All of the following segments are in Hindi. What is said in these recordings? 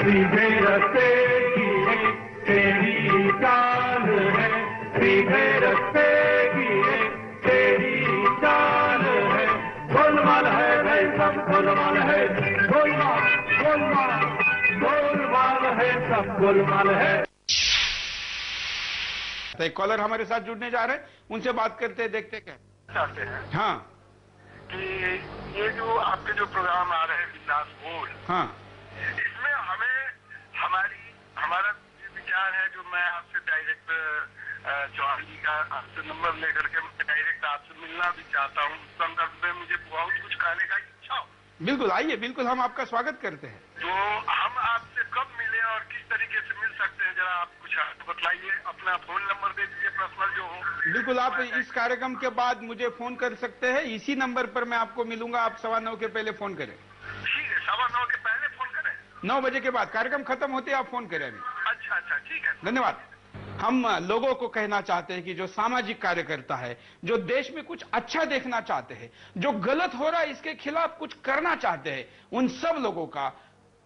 सीधे रस्ते की एक तेरी चाल है, सीधे रस्ते की एक तेरी चाल है। गोलमाल है भाई सब गोलमाल है, गोलमाल गोलमाल गोलमाल है सब गोलमाल है। तो एक कॉलर हमारे साथ जुड़ने जा रहे हैं, उनसे बात करते हैं, देखते क्या चाहते हैं हाँ कि ये जो आपके जो प्रोग्राम आ रहे हैं बिंदास बोल, हाँ इसमें हमें हमारा ये विचार है जो मैं आपसे डायरेक्ट चौहान जी का आपसे नंबर लेकर के मैं डायरेक्ट आपसे मिलना भी चाहता हूँ। उस संदर्भ में मुझे बहुत कुछ कहने का इच्छा हो। बिल्कुल आइए, बिल्कुल हम आपका स्वागत करते हैं। तो हम आपसे कब मिले और किस तरीके से मिल सकते हैं, जरा आप कुछ बतलाइए। अपना फोन नंबर दे दीजिए पर्सनल जो हो। बिल्कुल, आप इस कार्यक्रम के बाद मुझे फोन कर सकते हैं, इसी नंबर पर मैं आपको मिलूंगा। आप 9:15 के पहले फोन करें। ठीक है, 9:15 के पहले फोन करें। 9 बजे के बाद कार्यक्रम खत्म होते आप फोन करें अभी। अच्छा ठीक है, धन्यवाद। हम लोगों को कहना चाहते हैं कि जो सामाजिक कार्यकर्ता है, जो देश में कुछ अच्छा देखना चाहते हैं, जो गलत हो रहा है इसके खिलाफ कुछ करना चाहते हैं, उन सब लोगों का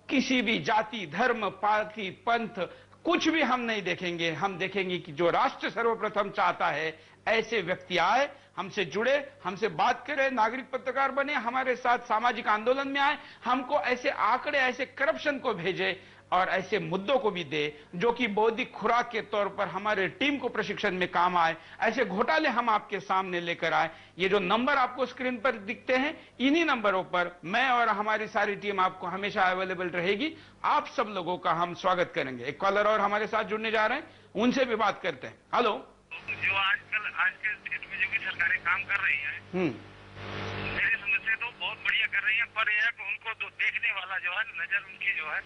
किसी भी जाति, धर्म, पार्टी, पंथ कुछ भी हम नहीं देखेंगे। हम देखेंगे कि जो राष्ट्र सर्वप्रथम चाहता है, ऐसे व्यक्ति आए, हमसे जुड़े, हमसे बात करें, नागरिक पत्रकार बने, हमारे साथ सामाजिक आंदोलन में आए, हमको ऐसे आंकड़े, ऐसे करप्शन को भेजे और ऐसे मुद्दों को भी दे जो कि बौद्धिक खुराक के तौर पर हमारे टीम को प्रशिक्षण में काम आए। ऐसे घोटाले हम आपके सामने लेकर आए। ये जो नंबर आपको स्क्रीन पर दिखते हैं, इन्हीं नंबरों पर मैं और हमारी सारी टीम आपको हमेशा अवेलेबल रहेगी। आप सब लोगों का हम स्वागत करेंगे। एक कॉलर और हमारे साथ जुड़ने जा रहे हैं, उनसे भी बात करते हैं। हेलो। जो आज के डेट में जो भी सरकारें काम कर रही है, मेरी समझ से तो बहुत बढ़िया कर रही है, पर यह कि उनको तो देखने वाला जो है नजर उनकी जो है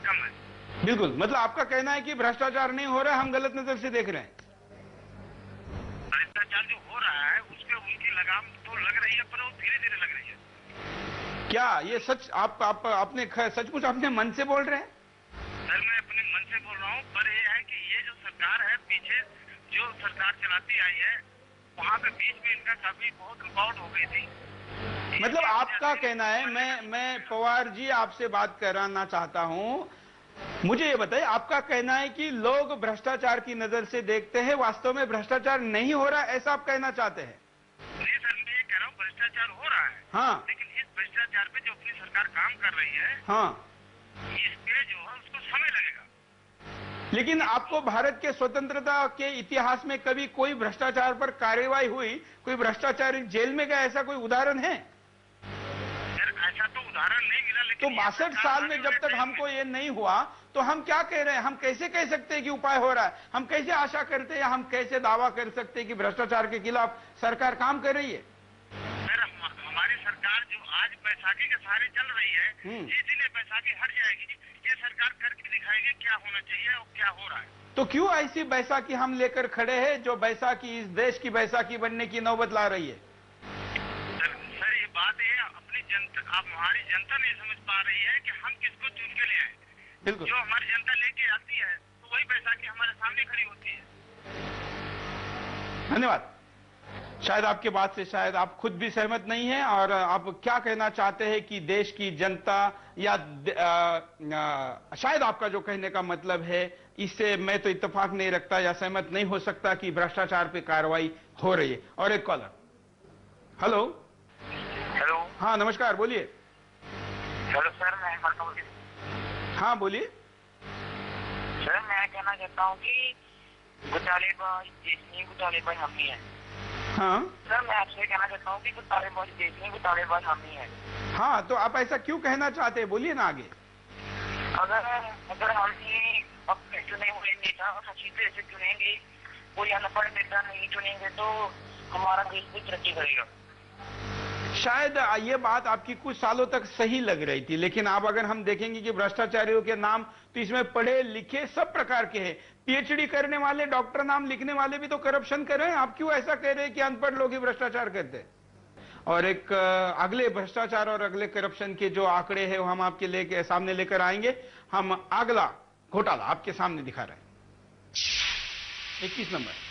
कम है। बिल्कुल, मतलब आपका कहना है कि भ्रष्टाचार नहीं हो रहा है, हम गलत नजर से देख रहे हैं। भ्रष्टाचार जो हो रहा है उस पर उनकी लगाम तो लग रही है, पर वो धीरे धीरे लग रही है। क्या ये सच आपने सचमुच अपने मन से बोल रहे हैं? सर मैं अपने मन से बोल रहा हूँ, पर यह है कि ये जो सरकार है, पीछे जो सरकार चलाती आई है, वहाँ पे बीच में इनका काफी बहुत रुकावट हो गई थी। मतलब आपका कहना है, मैं पवार जी आपसे बात कराना चाहता हूं, मुझे ये बताइए, आपका कहना है कि लोग भ्रष्टाचार की नजर से देखते हैं, वास्तव में भ्रष्टाचार नहीं हो रहा, ऐसा आप कहना चाहते हैं? नहीं सर, मैं ये कह रहा हूँ भ्रष्टाचार हो रहा है, हाँ, लेकिन इस भ्रष्टाचार पे जो अपनी सरकार काम कर रही है, हाँ, इस पे जो है उसको समय लगेगा। लेकिन आपको भारत के स्वतंत्रता के इतिहास में कभी कोई भ्रष्टाचार पर कार्रवाई हुई, कोई भ्रष्टाचारी जेल में गया, ऐसा कोई उदाहरण है? ऐसा तो उदाहरण नहीं मिला, लेकिन तो 62 साल में जब तक हमको ये नहीं हुआ तो हम क्या कह रहे हैं? हम कैसे कह सकते हैं कि उपाय हो रहा है? हम कैसे आशा करते हैं, हम कैसे दावा कर सकते हैं कि भ्रष्टाचार के खिलाफ सरकार काम कर रही है? सर हमारी सरकार जो आज बैसाखी के सहारे चल रही है, जिस दिन ये बैसाखी हट जाएगी, ये सरकार करके दिखाएगी क्या होना चाहिए और क्या हो रहा है। तो क्यों ऐसी बैसाखी हम लेकर खड़े हैं जो बैसाखी इस देश की बैसाखी बनने की नौबत ला रही है? सर ये बात है, अपनी जनता, आप हमारी जनता नहीं समझ पा रही है कि हम किसको चुन के ले आए। बिल्कुल, जो हमारी जनता लेके आती है तो वही बैसाखी हमारे सामने खड़ी होती है। धन्यवाद। शायद आपके बात से शायद आप खुद भी सहमत नहीं हैं, और आप क्या कहना चाहते हैं कि देश की जनता या शायद आपका जो कहने का मतलब है, इससे मैं तो इत्तेफाक नहीं रखता या सहमत नहीं हो सकता कि भ्रष्टाचार पे कार्रवाई हो रही है। और एक कॉलर। हेलो। हेलो। हाँ नमस्कार, बोलिए। हेलो सर, मैं हाँ बोलिए। सर मैं कहना चाहता हूँ कि घोटालेबाज देश में घोटालेबाज हम ही है। हाँ सर मैं आपसे कहना चाहता हूँ कि घोटालेबाज देश में घोटालेबाज हम ही है। हाँ, तो आप ऐसा क्यों कहना चाहते हैं, बोलिए ना आगे। अगर हम ही अपने चुने हुए नेता अच्छी तरह से चुनेंगे, कोई अनपढ़ नेता नहीं चुनेंगे, तो हमारा देश भी तरक्की करेगा। शायद ये बात आपकी कुछ सालों तक सही लग रही थी, लेकिन अब अगर हम देखेंगे कि भ्रष्टाचारियों के नाम तो इसमें पढ़े लिखे सब प्रकार के हैं, पीएचडी करने वाले, डॉक्टर नाम लिखने वाले भी तो करप्शन कर रहे हैं। आप क्यों ऐसा कह रहे हैं कि अनपढ़ लोग ही भ्रष्टाचार करते हैं? और एक अगले भ्रष्टाचार और अगले करप्शन के जो आंकड़े हैं वो हम आपके सामने लेकर आएंगे। हम अगला घोटाला आपके सामने दिखा रहे हैं। 21 नंबर।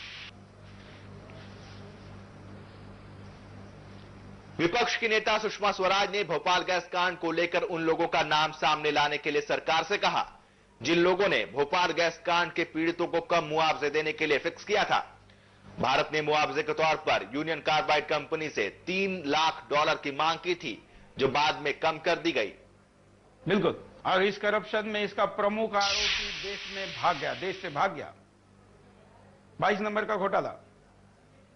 विपक्ष की नेता सुषमा स्वराज ने भोपाल गैस कांड को लेकर उन लोगों का नाम सामने लाने के लिए सरकार से कहा जिन लोगों ने भोपाल गैस कांड के पीड़ितों को कम मुआवजे देने के लिए फिक्स किया था। भारत ने मुआवजे के तौर पर यूनियन कार्बाइड कंपनी से $3 लाख की मांग की थी, जो बाद में कम कर दी गई। बिल्कुल, और इस करप्शन में इसका प्रमुख आरोपी देश से भाग गया। 22 नंबर का घोटाला।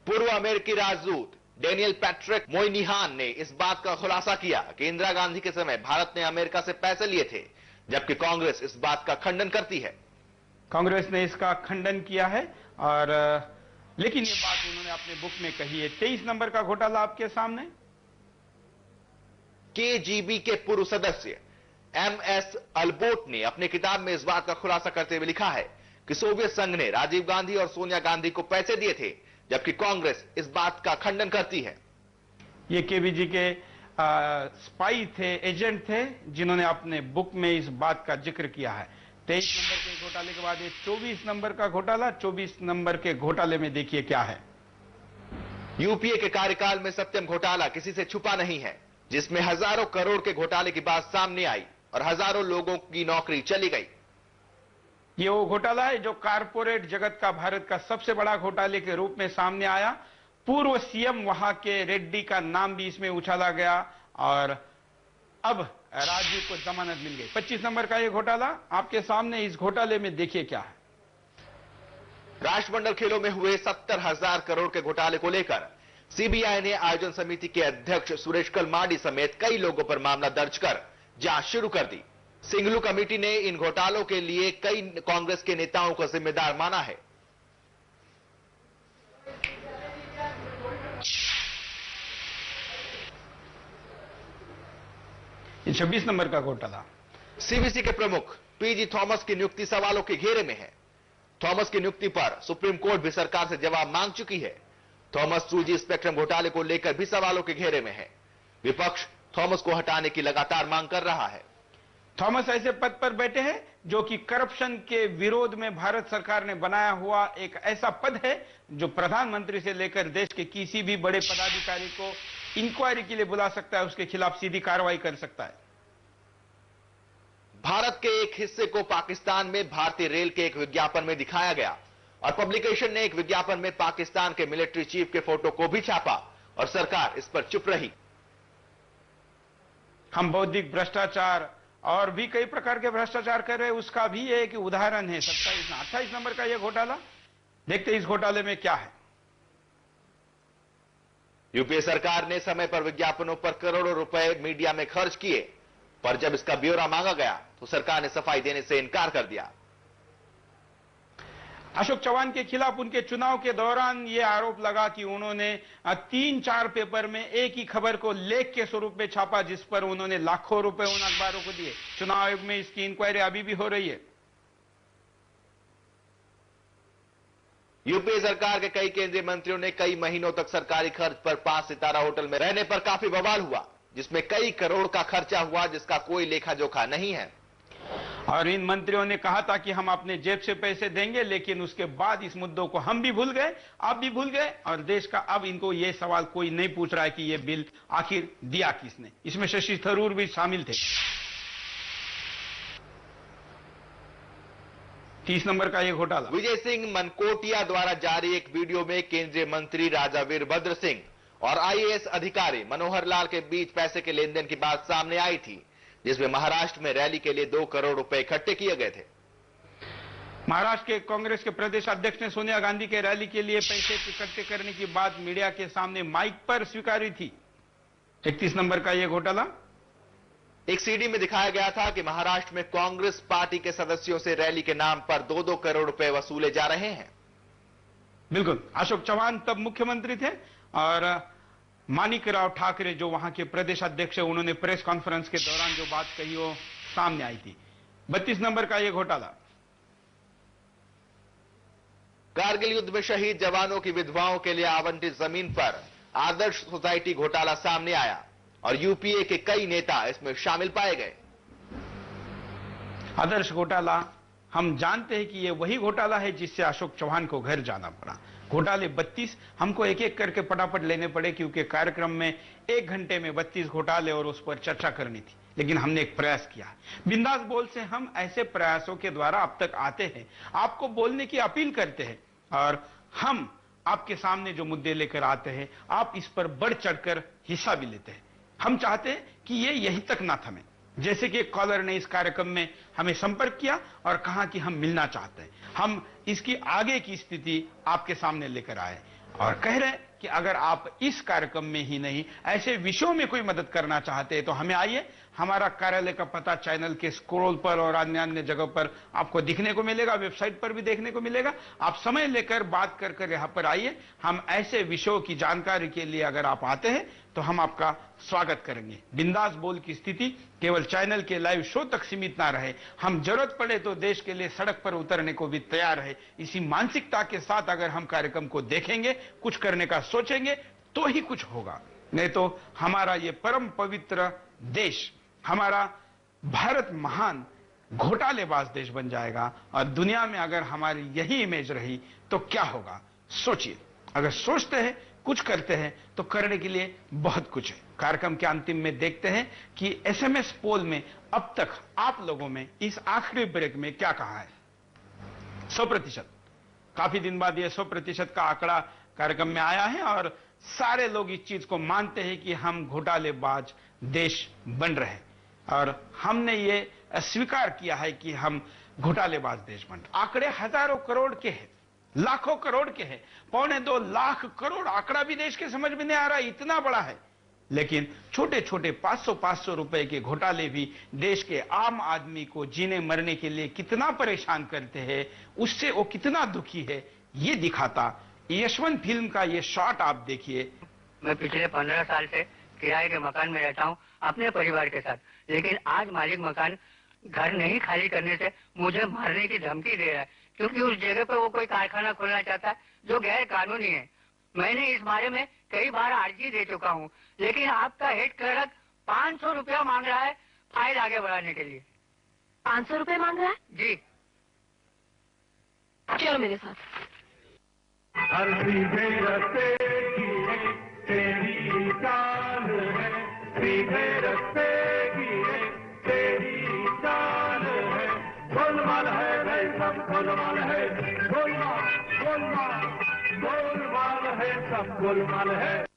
पूर्व अमेरिकी राजदूत डेनियल पैट्रिक मोइनिहान ने इस बात का खुलासा किया कि इंदिरा गांधी के समय भारत ने अमेरिका से पैसे लिए थे, जबकि कांग्रेस इस बात का खंडन करती है। कांग्रेस ने इसका खंडन किया है, और लेकिन ये बात उन्होंने अपने बुक में कही है। 23 नंबर का घोटाला आपके सामने। केजीबी के पूर्व सदस्य MS अल्बोट ने अपनी किताब में इस बात का खुलासा करते हुए लिखा है कि सोवियत संघ ने राजीव गांधी और सोनिया गांधी को पैसे दिए थे, जबकि कांग्रेस इस बात का खंडन करती है। ये केबीजी के स्पाई थे, एजेंट थे, जिन्होंने अपने बुक में इस बात का जिक्र किया है। 23 नंबर के घोटाले के बाद ये 24 नंबर का घोटाला। 24 नंबर के घोटाले में देखिए क्या है। यूपीए के कार्यकाल में सत्यम घोटाला किसी से छुपा नहीं है, जिसमें हजारों करोड़ के घोटाले की बात सामने आई और हजारों लोगों की नौकरी चली गई। ये वो घोटाला है जो कारपोरेट जगत का भारत का सबसे बड़ा घोटाले के रूप में सामने आया। पूर्व सीएम वहां के रेड्डी का नाम भी इसमें उछाला गया, और अब राजीव को जमानत मिल गई। 25 नंबर का ये घोटाला आपके सामने। इस घोटाले में देखिए क्या है। राष्ट्रमंडल खेलों में हुए 70,000 करोड़ के घोटाले को लेकर सीबीआई ने आयोजन समिति के अध्यक्ष सुरेश कलमाडी समेत कई लोगों पर मामला दर्ज कर जांच शुरू कर दी। सिंघलू कमेटी ने इन घोटालों के लिए कई कांग्रेस के नेताओं को जिम्मेदार माना है। ये 26 नंबर का घोटाला। सीवीसी के प्रमुख पीजी थॉमस की नियुक्ति सवालों के घेरे में है। थॉमस की नियुक्ति पर सुप्रीम कोर्ट भी सरकार से जवाब मांग चुकी है। थॉमस 2G स्पेक्ट्रम घोटाले को लेकर भी सवालों के घेरे में है। विपक्ष थॉमस को हटाने की लगातार मांग कर रहा है। थॉमस ऐसे पद पर बैठे हैं जो कि करप्शन के विरोध में भारत सरकार ने बनाया हुआ एक ऐसा पद है जो प्रधानमंत्री से लेकर देश के किसी भी बड़े पदाधिकारी को इंक्वायरी के लिए बुला सकता है, उसके खिलाफ सीधी कार्रवाई कर सकता है। भारत के एक हिस्से को पाकिस्तान में भारतीय रेल के एक विज्ञापन में दिखाया गया और पब्लिकेशन ने एक विज्ञापन में पाकिस्तान के मिलिट्री चीफ के फोटो को भी छापा और सरकार इस पर चुप रही। हम बौद्धिक भ्रष्टाचार और भी कई प्रकार के भ्रष्टाचार कर रहे हैं, उसका भी एक उदाहरण है 28 नंबर का यह घोटाला। देखते हैं इस घोटाले में क्या है। यूपीए सरकार ने समय पर विज्ञापनों पर करोड़ों रुपए मीडिया में खर्च किए, पर जब इसका ब्यौरा मांगा गया तो सरकार ने सफाई देने से इनकार कर दिया। अशोक चव्हाण के खिलाफ उनके चुनाव के दौरान यह आरोप लगा कि उन्होंने 3-4 पेपर में एक ही खबर को लेख के स्वरूप में छापा, जिस पर उन्होंने लाखों रुपए उन अखबारों को दिए। चुनाव आयोग में इसकी इंक्वायरी अभी भी हो रही है। यूपीए सरकार के कई केंद्रीय मंत्रियों ने कई महीनों तक सरकारी खर्च पर 5 सितारा होटल में रहने पर काफी बवाल हुआ, जिसमें कई करोड़ का खर्चा हुआ जिसका कोई लेखा जोखा नहीं है। और इन मंत्रियों ने कहा था कि हम अपने जेब से पैसे देंगे, लेकिन उसके बाद इस मुद्दों को हम भी भूल गए, आप भी भूल गए, और देश का अब इनको यह सवाल कोई नहीं पूछ रहा है कि यह बिल आखिर दिया किसने। इसमें शशि थरूर भी शामिल थे। 30 नंबर का यह घोटाला। विजय सिंह मनकोटिया द्वारा जारी एक वीडियो में केंद्रीय मंत्री राजा वीरभद्र सिंह और IAS अधिकारी मनोहर लाल के बीच पैसे के लेन देन की बात सामने आई थी, जिसमें महाराष्ट्र में रैली के लिए 2 करोड़ रुपए इकट्ठे किए गए थे। महाराष्ट्र के कांग्रेस के प्रदेश अध्यक्ष ने सोनिया गांधी के रैली के लिए पैसे इकट्ठे करने की बात मीडिया के सामने माइक पर स्वीकारी थी। 31 नंबर का यह घोटाला। एक सीडी में दिखाया गया था कि महाराष्ट्र में कांग्रेस पार्टी के सदस्यों से रैली के नाम पर 2-2 करोड़ रुपए वसूले जा रहे हैं। बिल्कुल, अशोक चव्हाण तब मुख्यमंत्री थे और माणिकराव ठाकरे जो वहां के प्रदेश अध्यक्ष है, उन्होंने प्रेस कॉन्फ्रेंस के दौरान जो बात कही वो सामने आई थी। 32 नंबर का यह घोटाला। कारगिल युद्ध में शहीद जवानों की विधवाओं के लिए आवंटित जमीन पर आदर्श सोसाइटी घोटाला सामने आया और यूपीए के कई नेता इसमें शामिल पाए गए। आदर्श घोटाला, हम जानते हैं कि यह वही घोटाला है जिससे अशोक चव्हाण को घर जाना पड़ा। घोटाले 32 हमको एक एक करके फटाफट लेने पड़े, क्योंकि कार्यक्रम में 1 घंटे में 32 घोटाले और उस पर चर्चा करनी थी। लेकिन हमने एक प्रयास किया। बिंदास बोल से हम ऐसे प्रयासों के द्वारा अब तक आते हैं, आपको बोलने की अपील करते हैं और हम आपके सामने जो मुद्दे लेकर आते हैं आप इस पर बढ़ चढ़कर हिस्सा भी लेते हैं। हम चाहते हैं कि ये यहीं तक ना थमे। जैसे कि एक कॉलर ने इस कार्यक्रम में हमें संपर्क किया और कहा कि हम मिलना चाहते हैं, हम इसकी आगे की स्थिति आपके सामने लेकर आए और कह रहे हैं कि अगर आप इस कार्यक्रम में ही नहीं ऐसे विषयों में कोई मदद करना चाहते हैं तो हमें आइए। हमारा कार्यालय का पता चैनल के स्क्रॉल पर और अन्य अन्य जगह पर आपको दिखने को मिलेगा, वेबसाइट पर भी देखने को मिलेगा। आप समय लेकर बात कर कर यहां पर आइए। हम ऐसे विषयों की जानकारी के लिए अगर आप आते हैं तो हम आपका स्वागत करेंगे। बिंदास बोल की स्थिति केवल चैनल के लाइव शो तक सीमित ना रहे, हम जरूरत पड़े तो देश के लिए सड़क पर उतरने को भी तैयार है। इसी मानसिकता के साथ अगर हम कार्यक्रम को देखेंगे, कुछ करने का सोचेंगे तो ही कुछ होगा, नहीं तो हमारा ये परम पवित्र देश, हमारा भारत महान घोटालेबाज देश बन जाएगा और दुनिया में अगर हमारी यही इमेज रही तो क्या होगा। सोचिए, अगर सोचते हैं कुछ करते हैं तो करने के लिए बहुत कुछ है। कार्यक्रम के अंतिम में देखते हैं कि एसएमएस पोल में अब तक आप लोगों में इस आखिरी ब्रेक में क्या कहा है। 100%, काफी दिन बाद ये 100% का आंकड़ा कार्यक्रम में आया है और सारे लोग इस चीज को मानते हैं कि हम घोटालेबाज देश बन रहे हैं और हमने ये स्वीकार किया है कि हम घोटालेबाज देश बन रहे। आंकड़े हजारों करोड़ के हैं, लाखों करोड़ के हैं, 2.25 लाख करोड़ आंकड़ा भी देश के समझ में नहीं आ रहा, इतना बड़ा है। लेकिन छोटे छोटे 500 रुपए के घोटाले भी देश के आम आदमी को जीने मरने के लिए कितना परेशान करते हैं, उससे वो कितना दुखी है, ये दिखाता यशवंत फिल्म का ये शॉट आप देखिए। मैं पिछले 15 साल से किराए के मकान में रहता हूँ अपने परिवार के साथ, लेकिन आज मालिक मकान घर नहीं खाली करने से मुझे मारने की धमकी दे रहा है, क्योंकि उस जगह पर वो कोई कारखाना खोलना चाहता है जो गैर कानूनी है। मैंने इस बारे में कई बार अर्जी दे चुका हूँ, लेकिन आपका हेड क्लर्क 500 रुपया मांग रहा है फाइल आगे बढ़ाने के लिए। 500 रुपए मांग रहा है? जी। चलो मेरे साथ। हर सीधे रस्ते की है तेरी चाल है, सीधे रस्ते की है तेरी चाल है। गोलमाल है भाई सब गोलमाल है, गोलमाल गोलमाल गोलमाल है सब गोलमाल है।